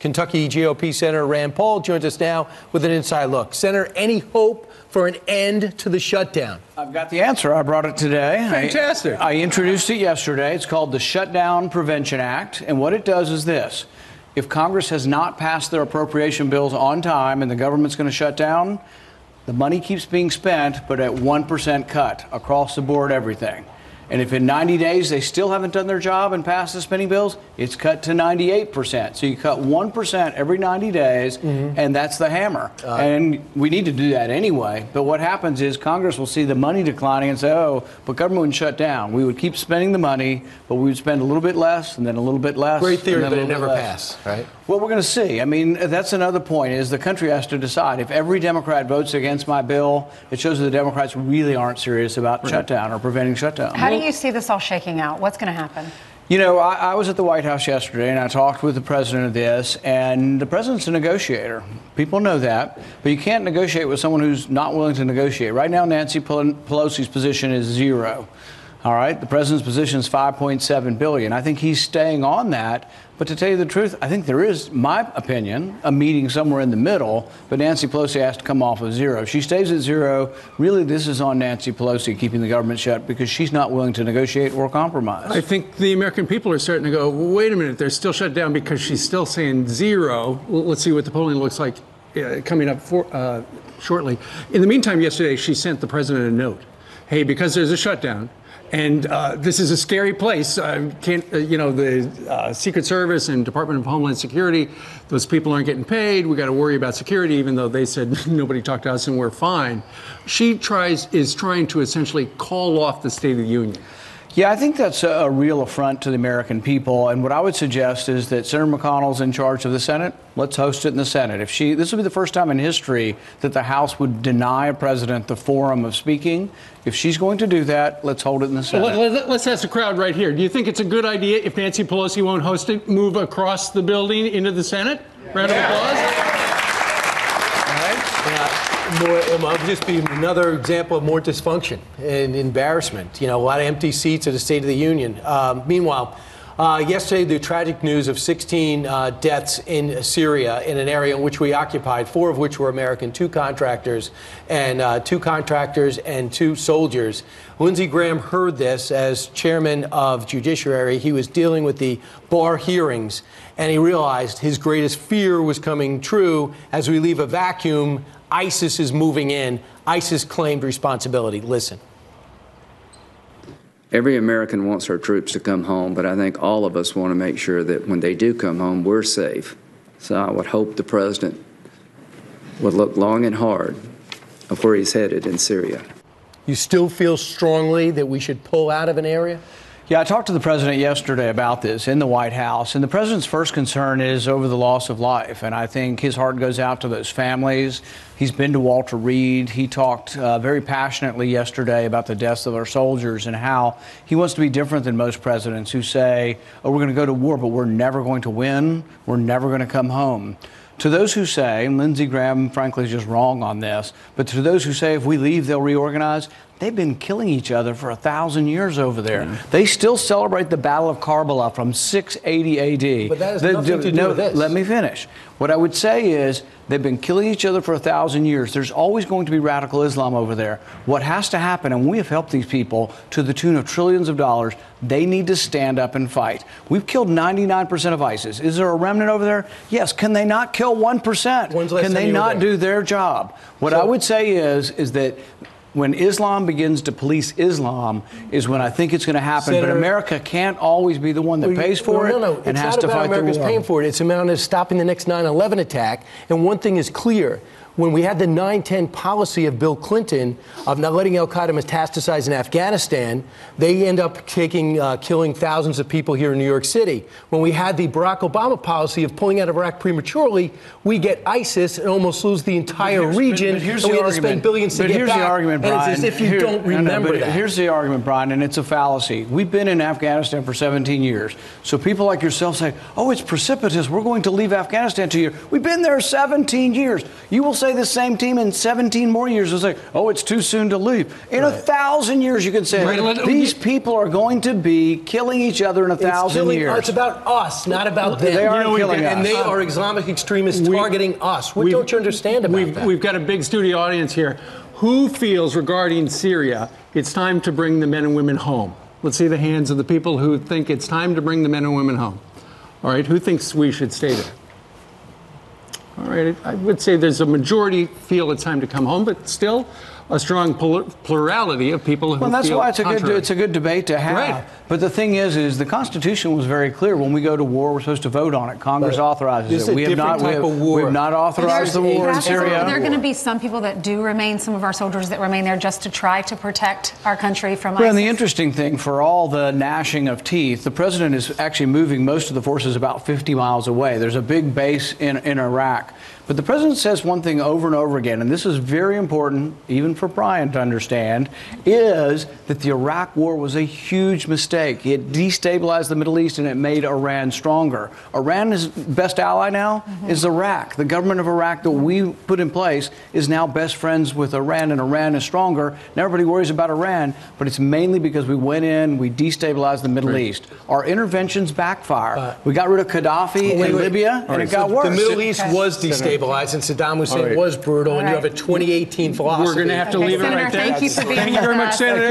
Kentucky GOP Senator Rand Paul joins us now with an inside look. Senator, any hope for an end to the shutdown? I've got the answer. I brought it today. Fantastic. I introduced it yesterday. It's called the Shutdown Prevention Act. And what it does is this. If Congress has not passed their appropriation bills on time and the government's going to shut down, the money keeps being spent, but at 1% cut across the board, everything. And if in 90 days they still haven't done their job and passed the spending bills, it's cut to 98%. So you cut 1% every 90 days, and that's the hammer. And we need to do that anyway. But what happens is Congress will see the money declining and say, oh, but government wouldn't shut down. We would keep spending the money, but we would spend a little bit less and then a little bit less. Great theory, but it never passed, right? Well, we're going to see. I mean, that's another point, is the country has to decide. If every Democrat votes against my bill, it shows that the Democrats really aren't serious about shutdown or preventing shutdown. How do you see this all shaking out? What's going to happen? You know, I was at the White House yesterday, and I talked with the president of this, and the president's a negotiator. People know that, but you can't negotiate with someone who's not willing to negotiate. Right now, Nancy Pelosi's position is 0. All right, the president's position is $5.7 billion. I think he's staying on that. But to tell you the truth, I think there is, my opinion, a meeting somewhere in the middle. But Nancy Pelosi has to come off of 0. If she stays at 0, really this is on Nancy Pelosi keeping the government shut because she's not willing to negotiate or compromise. I think the American people are starting to go, wait a minute, they're still shut down because she's still saying 0. Let's see what the polling looks like coming up shortly. In the meantime, yesterday, she sent the president a note. Hey, because there's a shutdown, and this is a scary place. The Secret Service and Department of Homeland Security, those people aren't getting paid. We got to worry about security, even though they said nobody talked to us and we're fine. She is trying to essentially call off the State of the Union. Yeah, I think that's a real affront to the American people. And what I would suggest is that Senator McConnell's in charge of the Senate. Let's host it in the Senate. This would be the first time in history that the House would deny a president the forum of speaking. If she's going to do that, let's hold it in the Senate. Let's ask the crowd right here. Do you think it's a good idea if Nancy Pelosi won't host it, move across the building into the Senate? Round of applause. It might just be another example of more dysfunction and embarrassment. You know, a lot of empty seats at the State of the Union. Meanwhile, yesterday, the tragic news of 16 deaths in Syria, in an area in which we occupied, 4 of which were American, 2 contractors and 2 soldiers. Lindsey Graham heard this as chairman of Judiciary. He was dealing with the bar hearings, and he realized his greatest fear was coming true. As we leave a vacuum, ISIS is moving in. ISIS claimed responsibility. Listen. Every American wants our troops to come home, but I think all of us want to make sure that when they do come home, we're safe. So I would hope the president would look long and hard of where he's headed in Syria. You still feel strongly that we should pull out of an area? Yeah, I talked to the president yesterday about this in the White House, and the president's first concern is over the loss of life, and I think his heart goes out to those families. He's been to Walter Reed. He talked very passionately yesterday about the deaths of our soldiers and how he wants to be different than most presidents who say, oh, we're going to go to war, but we're never going to win. We're never going to come home. To those who say, and Lindsey Graham, frankly, is just wrong on this, but to those who say if we leave, they'll reorganize, they've been killing each other for 1,000 years over there. They still celebrate the Battle of Karbala from 680 AD. But that has nothing to do with this. Let me finish. What I would say is they've been killing each other for 1,000 years. There's always going to be radical Islam over there. What has to happen, and we have helped these people to the tune of trillions of dollars, they need to stand up and fight. We've killed 99% of ISIS. Is there a remnant over there? Yes. Can they not kill 1%? Can they not do their job? What I would say is that when Islam begins to police Islam is when I think it's going to happen. Senator, but America can't always be the one that pays for it and has to fight the war. America's paying for it. It's about stopping the next 9/11 attack. And one thing is clear. When we had the 9/10 policy of Bill Clinton of not letting al-Qaeda metastasize in Afghanistan, they end up killing thousands of people here in New York City. When we had the Barack Obama policy of pulling out of Iraq prematurely, we get ISIS and almost lose the entire region. But here's and the we have to spend billions to get back. Here's the argument, Brian. And it's as if you don't remember that. Here's the argument, Brian, and it's a fallacy. We've been in Afghanistan for 17 years. So people like yourself say, oh, it's precipitous. We're going to leave Afghanistan 2 years. We've been there 17 years. You will say the same team in 17 more years will say, oh, it's too soon to leave. In 1,000 years, you can say, these people are going to be killing each other in 1,000 years. It's about us, not about them. They are killing us. And they are Islamic extremists targeting us. What don't you understand about that? We've got a big studio audience here. Who feels regarding Syria it's time to bring the men and women home? Let's see the hands of the people who think it's time to bring the men and women home. All right, who thinks we should stay there? All right, I would say there's a majority feel it's time to come home, but still a strong plurality of people who Well, that's feel why contrary. it's a good debate to have. Right. But the thing is the Constitution was very clear. When we go to war, we're supposed to vote on it. Congress authorizes This is it. a We have different not. type of war. We have not authorized the war in Syria. Are there going to be some people that do remain, some of our soldiers that remain there just to try to protect our country from Well, ISIS? and the interesting thing, for all the gnashing of teeth, the president is actually moving most of the forces about 50 miles away. There's a big base in Iraq. But the president says one thing over and over again, and this is very important, even for Brian to understand, is that the Iraq war was a huge mistake. It destabilized the Middle East and it made Iran stronger. Iran's best ally now is Iraq. The government of Iraq that we put in place is now best friends with Iran, and Iran is stronger. And everybody worries about Iran, but it's mainly because we went in, we destabilized the Middle East. Our interventions backfire. We got rid of Gaddafi in Libya, and it got worse. The Middle East was destabilized, and Saddam Hussein was brutal, and you have a 2018 philosophy. We're going to have to leave it Senator, right there. thank you for being Thank you with very much, us. Senator.